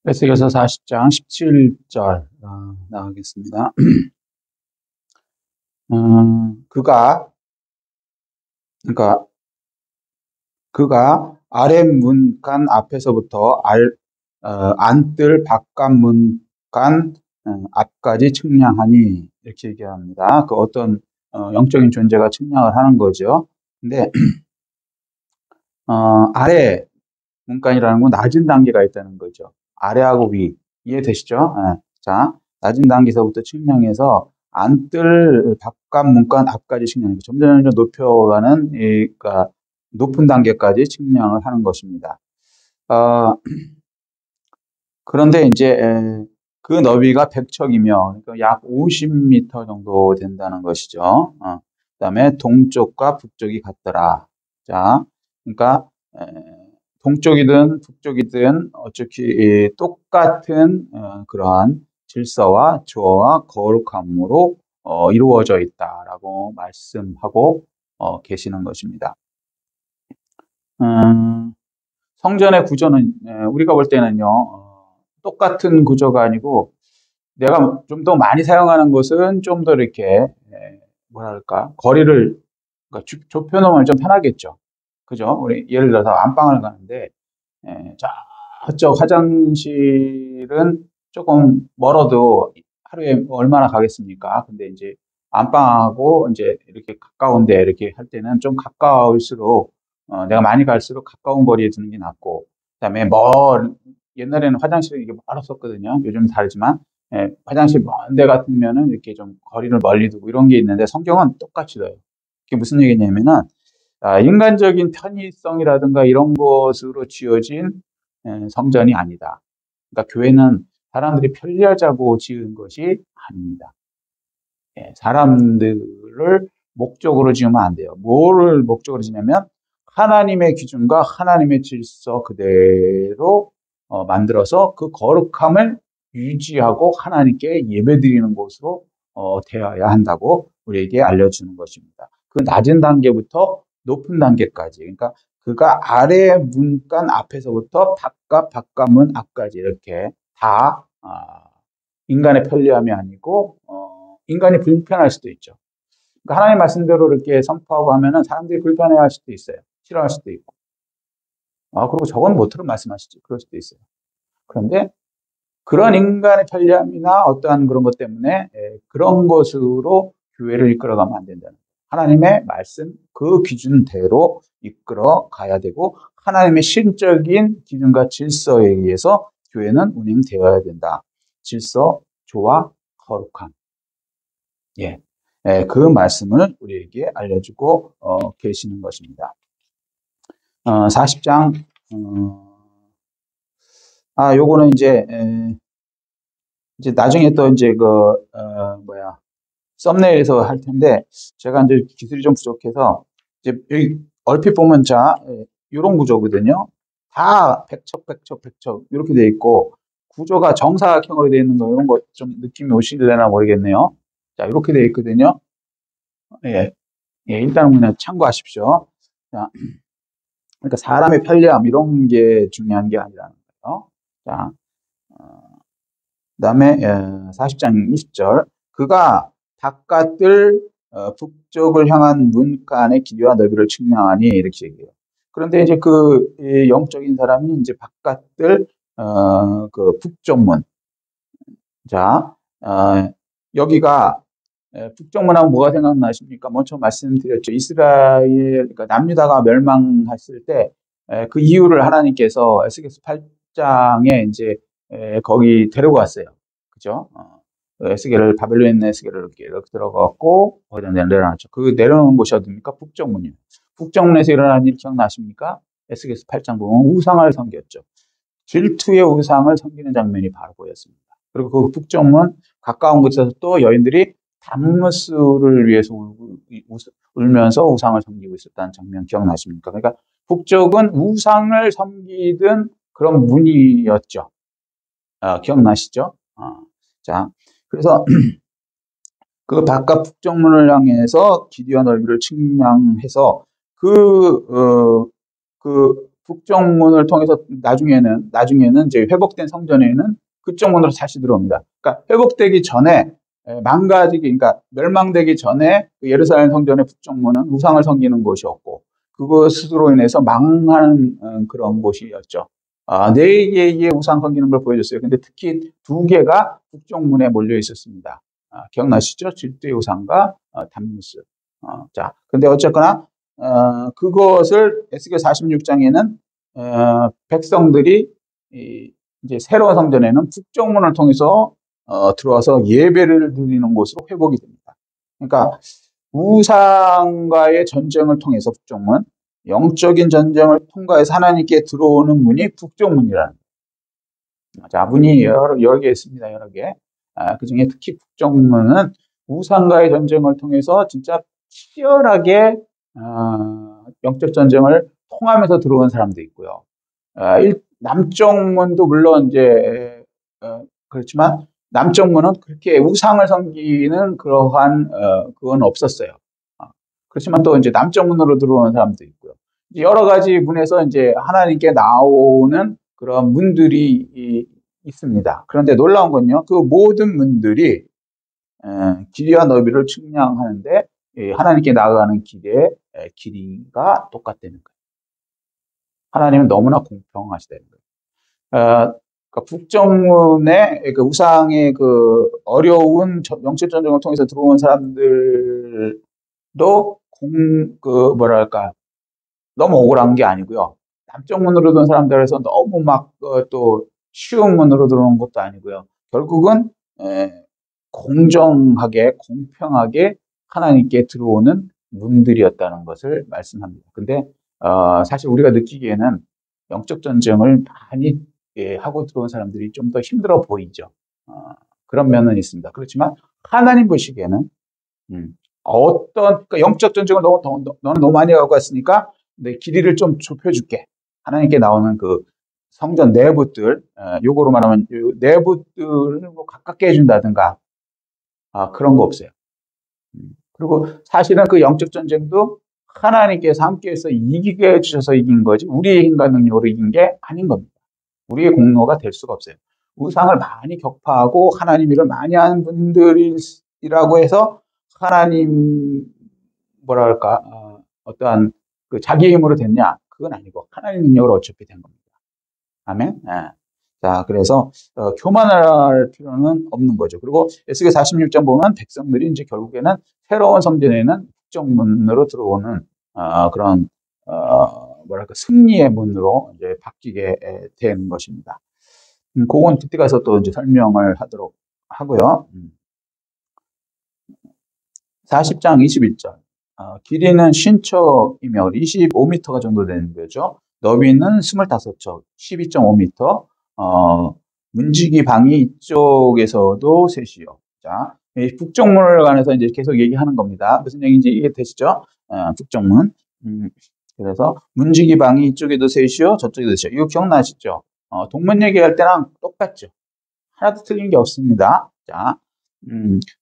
에스겔서 40장 17절 나가겠습니다. 그러니까 그가 아랫문간 앞에서부터 안뜰 바깥문간 앞까지 측량하니 이렇게 얘기합니다. 그 어떤 영적인 존재가 측량을 하는 거죠. 근데 아래 문간이라는 건 낮은 단계가 있다는 거죠. 아래하고 위 이해되시죠? 네. 자, 낮은 단계에서부터 측량해서 안뜰 바깥 문간 앞까지 측량해서 점점 높여가는 그러니까 높은 단계까지 측량을 하는 것입니다. 그런데 이제 그 너비가 100척이며 그러니까 약 50m 정도 된다는 것이죠. 그다음에 동쪽과 북쪽이 같더라. 자, 그러니까 동쪽이든 북쪽이든 어차피 똑같은 그러한 질서와 조화와 거룩함으로 이루어져 있다라고 말씀하고 계시는 것입니다. 성전의 구조는 우리가 볼 때는요 똑같은 구조가 아니고 내가 좀 더 많이 사용하는 것은 좀 더 이렇게 뭐랄까 거리를 그러니까 좁혀놓으면 좀 편하겠죠. 그죠? 우리 예를 들어서 안방을 가는데 저쪽 화장실은 조금 멀어도 하루에 얼마나 가겠습니까? 근데 이제 안방하고 이제 이렇게 가까운데 이렇게 할 때는 좀 가까울수록 내가 많이 갈수록 가까운 거리에 두는 게 낫고 그다음에 옛날에는 화장실이 이게 멀었었거든요. 요즘은 다르지만 화장실 먼 데 같으면은 이렇게 좀 거리를 멀리 두고 이런 게 있는데 성경은 똑같이 둬요. 그게 무슨 얘기냐면은 인간적인 편의성이라든가 이런 것으로 지어진 성전이 아니다. 그러니까 교회는 사람들이 편리하자고 지은 것이 아닙니다. 사람들을 목적으로 지으면 안 돼요. 뭐를 목적으로 지냐면 하나님의 기준과 하나님의 질서 그대로 만들어서 그 거룩함을 유지하고 하나님께 예배드리는 곳으로 되어야 한다고 우리에게 알려주는 것입니다. 그 낮은 단계부터 높은 단계까지 그러니까 그가 아래 문간 앞에서부터 바깥문 앞까지 이렇게 다 인간의 편리함이 아니고 인간이 불편할 수도 있죠. 그러니까 하나님 말씀대로 이렇게 선포하고 하면은 사람들이 불편해할 수도 있어요. 싫어할 수도 있고. 그리고 저건 못으로 말씀하시지. 그럴 수도 있어요. 그런데 그런 인간의 편리함이나 어떠한 그런 것 때문에 그런 것으로 교회를 이끌어가면 안 된다는 거예요. 하나님의 말씀 그 기준대로 이끌어 가야 되고 하나님의 신적인 기준과 질서에 의해서 교회는 운행되어야 된다. 질서, 조화, 거룩함. 그 말씀을 우리에게 알려주고 계시는 것입니다. 40장 요거는 이제 나중에 또 이제 썸네일에서 할 텐데 제가 이제 기술이 좀 부족해서 이제 여기 얼핏 보면 이런 구조거든요. 다 백척 이렇게 돼 있고 구조가 정사각형으로 돼 있는 거 이런 거 좀 느낌이 오시려나 모르겠네요. 자, 이렇게 돼 있거든요. 일단 그냥 참고하십시오. 자, 그러니까 사람의 편리함 이런 게 중요한 게 아니라는 거예요. 자, 그다음에 40장 20절 그가 바깥을 북쪽을 향한 문간의 길이와 너비를 측량하니 이렇게 얘기해요. 그런데 이제 그 영적인 사람이 이제 바깥을 그 북쪽문 자 여기가 북쪽문하면 뭐가 생각나십니까? 먼저 말씀드렸죠. 이스라엘 그러니까 남유다가 멸망했을 때 그 이유를 하나님께서 에스겔서 8장에 이제 거기 데려갔어요. 그죠? 에스겔을 바벨론에 있는 에스겔을 이렇게 들어갔고 거기다 내려놨죠. 그 내려놓은 곳이 어디입니까? 북쪽문이요. 북쪽문에서 일어난 일 기억나십니까? 에스겔서 8장 보면 우상을 섬겼죠. 질투의 우상을 섬기는 장면이 바로 보였습니다. 그리고 그 북쪽문 가까운 곳에서 또 여인들이 담무스를 위해서 울면서 우상을 섬기고 있었다는 장면 기억나십니까? 그러니까 북쪽은 우상을 섬기던 그런 문이었죠. 기억나시죠? 자, 그래서 그 바깥 북쪽문을 향해서 길이와 넓이를 측량해서 그 북정문을 통해서 나중에는 이제 회복된 성전에는 그쪽 문으로 다시 들어옵니다. 그러니까 회복되기 전에 그러니까 멸망되기 전에 그 예루살렘 성전의 북정문은 우상을 섬기는 곳이었고 그것으로 인해서 망하는 그런 곳이었죠. 네 개의 우상 섬기는 걸 보여줬어요. 근데 특히 두 개가 북정문에 몰려 있었습니다. 기억나시죠? 질투의 우상과 담무스. 자, 근데 어쨌거나 그것을 에스겔 46장에는 백성들이 이제 새로운 성전에는 북정문을 통해서 들어와서 예배를 드리는 곳으로 회복이 됩니다. 그러니까 우상과의 전쟁을 통해서 북정문, 영적인 전쟁을 통과해서 하나님께 들어오는 문이 북정문이라는 거예요. 자, 문이 여러 개 있습니다. 여러 개. 그 중에 특히 북정문은 우상과의 전쟁을 통해서 진짜 치열하게 영적 전쟁을 통하면서 들어온 사람도 있고요. 남쪽문도 물론 이제 그렇지만 남쪽문은 그렇게 우상을 섬기는 그러한 그건 없었어요. 그렇지만 또 이제 남쪽문으로 들어오는 사람도 있고요. 여러 가지 문에서 이제 하나님께 나오는 그런 문들이 있습니다. 그런데 놀라운 건요, 그 모든 문들이 길이와 너비를 측량하는데 하나님께 나아가는 길의 길이가 똑같다는 거예요. 하나님은 너무나 공평하시다는 거예요. 그러니까 북정문의 그 우상의 그 어려운 영적 전쟁을 통해서 들어온 사람들도 뭐랄까 너무 억울한 게 아니고요. 남쪽문으로 들어온 사람들에서 너무 막 또 쉬운 문으로 들어오는 것도 아니고요. 결국은 공정하게 공평하게 하나님께 들어오는 문들이었다는 것을 말씀합니다. 근데 사실 우리가 느끼기에는 영적 전쟁을 많이 하고 들어온 사람들이 좀 더 힘들어 보이죠. 그런 면은 있습니다. 그렇지만 하나님 보시기에는 그러니까 영적 전쟁을 너는 너무 많이 하고 왔으니까 내 길이를 좀 좁혀줄게. 하나님께 나오는 그 성전 내부들, 요거로 말하면 내부들을 뭐 가깝게 해준다든가 그런 거 없어요. 그리고 사실은 그 영적 전쟁도 하나님께서 함께해서 이기게 해주셔서 이긴 거지 우리의 힘과 능력으로 이긴 게 아닌 겁니다. 우리의 공로가 될 수가 없어요. 우상을 많이 격파하고 하나님 일을 많이 하는 분들이라고 해서 하나님 뭐랄까 어떠한 그 자기 힘으로 됐냐? 그건 아니고 하나님 능력으로 어차피 된 겁니다. 아멘. 자, 그래서 교만할 필요는 없는 거죠. 그리고 에스겔 46장 보면 백성들이 이제 결국에는 새로운 성전에는 북정문으로 들어오는 그런 뭐랄까 승리의 문으로 이제 바뀌게 되는 것입니다. 그건 그때 가서 또 이제 설명을 하도록 하고요. 40장 21절. 길이는 50척이며 25m가 정도 되는 거죠. 너비는 25척, 12.5m. 문지기 방이 이쪽에서도 셋이요. 자, 북정문을 관해서 이제 계속 얘기하는 겁니다. 무슨 얘기인지 이해되시죠? 북정문. 그래서 문지기 방이 이쪽에도 셋이요, 저쪽에도 셋이요. 이거 기억나시죠? 동문 얘기할 때랑 똑같죠. 하나도 틀린 게 없습니다. 자,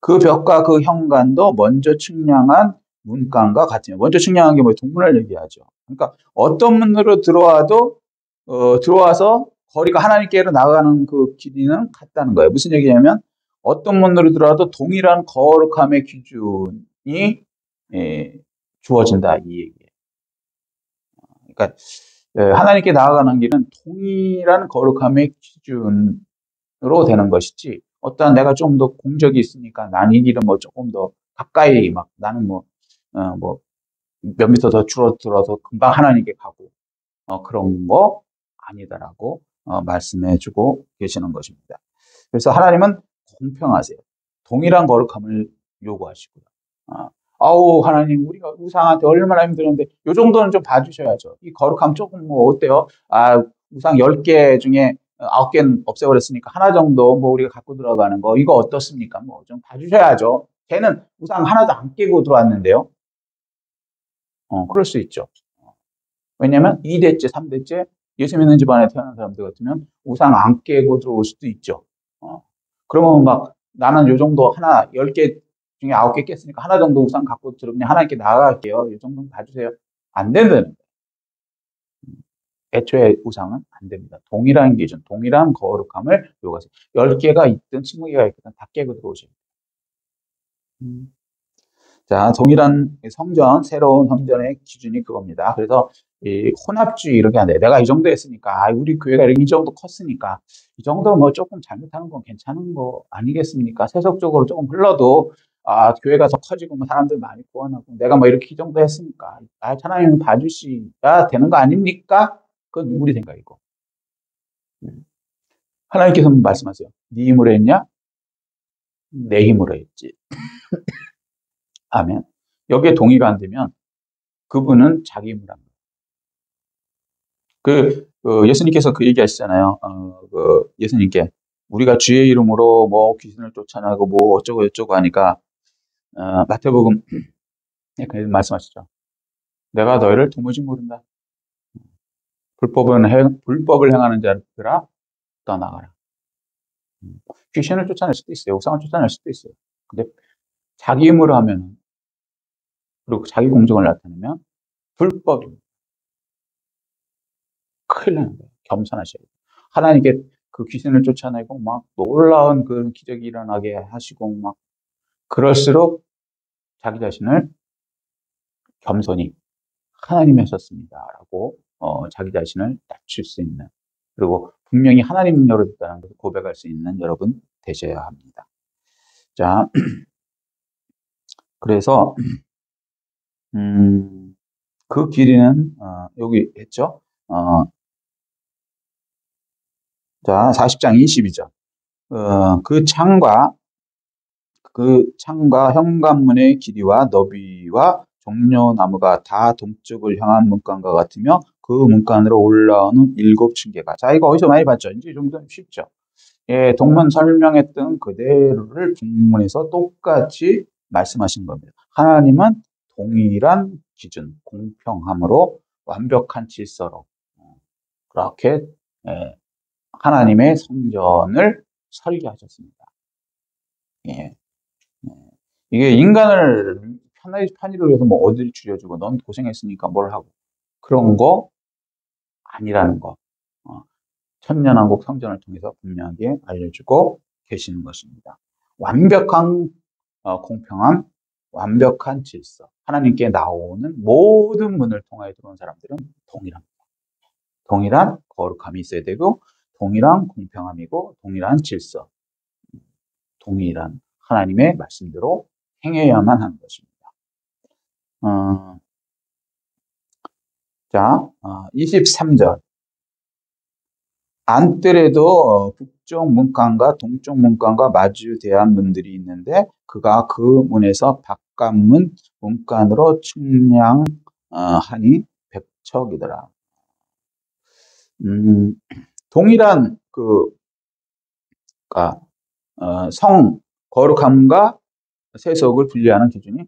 그 벽과 그 현관도 먼저 측량한 문간과 같으며, 먼저 측량한 게 뭐 동문을 얘기하죠. 그러니까 어떤 문으로 들어와도 들어와서 거리가 하나님께로 나가는 그 길이는 같다는 거예요. 무슨 얘기냐면 어떤 문으로 들어와도 동일한 거룩함의 기준이 주어진다 이 얘기예요. 그러니까 하나님께 나아가는 길은 동일한 거룩함의 기준으로 되는 것이지 어떠한 내가 좀 더 공적이 있으니까 난 이 길은 뭐 조금 더 가까이 막 나는 뭐 몇 미터 더 줄어들어서 금방 하나님께 가고 그런 거 아니다라고 말씀해주고 계시는 것입니다. 그래서 하나님은 공평하세요. 동일한 거룩함을 요구하시고요. 아우 하나님 우리가 우상한테 얼마나 힘들었는데 요 정도는 좀 봐주셔야죠. 이 거룩함 조금 뭐 어때요? 우상 10개 중에 9개는 없애버렸으니까 하나 정도 뭐 우리가 갖고 들어가는 거 이거 어떻습니까? 뭐 좀 봐주셔야죠. 걔는 우상 하나도 안 깨고 들어왔는데요. 그럴 수 있죠. 왜냐면 2대째, 3대째 예수 믿는 집안에 태어난 사람들 같으면 우상 안 깨고 들어올 수도 있죠. 그러면 막 나는 요 정도 하나 10개 중에 9개 깼으니까 하나 정도 우상 갖고 들으면 하나님께 나아갈게요. 이 정도는 봐주세요. 안 되는. 애초에 우상은 안 됩니다. 동일한 기준, 동일한 거룩함을 요구하세요. 10개가 있든 20개가 있든 다 깨고 들어오셔야 돼요. 자, 동일한 성전, 새로운 성전의 기준이 그겁니다. 그래서 이 혼합주의 이렇게 안 돼. 내가 이 정도 했으니까, 우리 교회가 이 정도 컸으니까, 이 정도 뭐 조금 잘못하는 건 괜찮은 거 아니겠습니까? 세속적으로 조금 흘러도, 교회가 더 커지고, 뭐 사람들 많이 구원하고, 내가 뭐 이렇게 이 정도 했으니까, 하나님 봐주시야 되는 거 아닙니까? 그건 우리 생각이고. 하나님께서 말씀하세요. 네 힘으로 했냐? 내 힘으로 했지. 아멘. 여기에 동의가 안 되면 그분은 자기 힘으로 합니다. 예수님께서 그 얘기 하시잖아요. 예수님께 우리가 주의 이름으로 뭐 귀신을 쫓아내고 뭐 어쩌고 저쩌고 하니까, 마태복음 그 말씀하시죠. 내가 너희를 도무지 모른다. 불법을 행하는 자들아 떠나가라. 귀신을 쫓아낼 수도 있어요. 우상을 쫓아낼 수도 있어요. 근데 자기 힘으로 하면, 그리고 자기 공정을 나타내면 불법입니다. 큰일 나는 거예요. 겸손하셔야 돼요. 하나님께 그 귀신을 쫓아내고 막 놀라운 그 기적이 일어나게 하시고 막 그럴수록 자기 자신을 겸손히 하나님이 하셨습니다라고 자기 자신을 낮출 수 있는, 그리고 분명히 하나님 능력으로 됐다는 것을 고백할 수 있는 여러분 되셔야 합니다. 자, 그래서 그 길이는 여기 했죠. 자, 40장 22절. 그 창과 현관문의 길이와 너비와 종려나무가 다 동쪽을 향한 문간과 같으며 그 문간으로 올라오는 7층계가. 자, 이거 어디서 많이 봤죠? 이제 이 정도는 쉽죠. 예, 동문 설명했던 그대로를 북문에서 똑같이 말씀하신 겁니다. 하나님은 동일한 기준, 공평함으로 완벽한 질서로 그렇게 하나님의 성전을 설계하셨습니다. 예. 이게 인간을 편의를 위해서 뭐 어디를 줄여주고 넌 고생했으니까 뭘 하고 그런 거 아니라는 거. 천년왕국 성전을 통해서 분명하게 알려주고 계시는 것입니다. 완벽한 공평함, 완벽한 질서. 하나님께 나오는 모든 문을 통하여 들어온 사람들은 동일합니다. 동일한 거룩함이 있어야 되고, 동일한 공평함이고, 동일한 질서. 동일한 하나님의 말씀대로 행해야만 하는 것입니다. 자, 23절. 안뜰에도 북쪽 문간과 동쪽 문간과 마주대한 문들이 있는데 그가 그 문에서 바깥문 문간으로 측량하니 100척이더라. 동일한 성 거룩함과 세속을 분리하는 기준이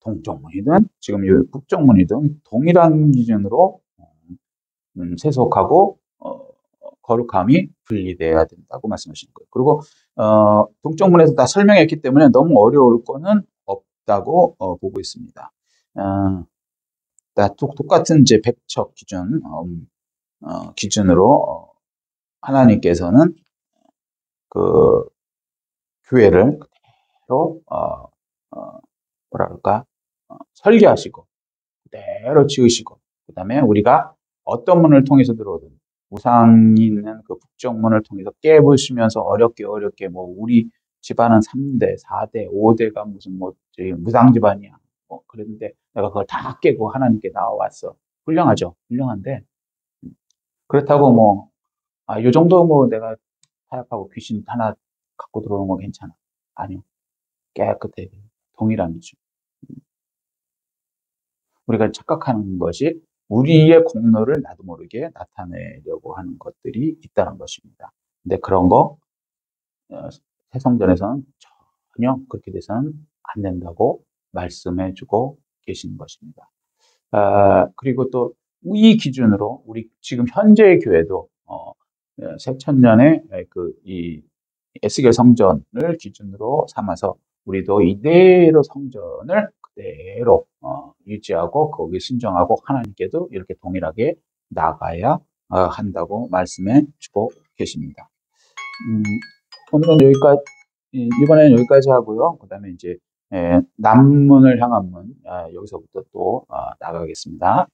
동쪽문이든 지금 이 북쪽문이든 동일한 기준으로 세속하고 거룩함이 분리돼야 된다고 말씀하시는 거예요. 그리고 동쪽문에서 다 설명했기 때문에 너무 어려울 거는 없다고 보고 있습니다. 다 똑같은 이제 100척 기준으로 하나님께서는 그 교회를 그대로 설계하시고 그대로 지으시고, 그 다음에 우리가 어떤 문을 통해서 들어오든 우상이 있는 그 북쪽문을 통해서 깨부시면서 어렵게 뭐 우리 집안은 3대, 4대, 5대가 무슨 뭐 무상 집안이야. 뭐 그랬는데 내가 그걸 다 깨고 하나님께 나와왔어. 훌륭하죠. 훌륭한데 그렇다고 뭐 요 정도 뭐 내가 타협하고 귀신 하나 갖고 들어오는 거 괜찮아. 아니요. 깨끗해. 동일함이죠. 우리가 착각하는 것이 우리의 공로를 나도 모르게 나타내려고 하는 것들이 있다는 것입니다. 근데 그런 거 새성전에서는 전혀 그렇게 돼서는 안 된다고 말씀해주고 계시는 것입니다. 그리고 또 이 기준으로 우리 지금 현재의 교회도 새천년의 이 에스겔 성전을 기준으로 삼아서 우리도 이대로 성전을 그대로 유지하고 거기 순종하고 하나님께도 이렇게 동일하게 나가야 한다고 말씀해 주고 계십니다. 오늘은 여기까지, 이번에는 여기까지 하고요. 그 다음에 이제 남문을 향한 문, 여기서부터 또 나가겠습니다.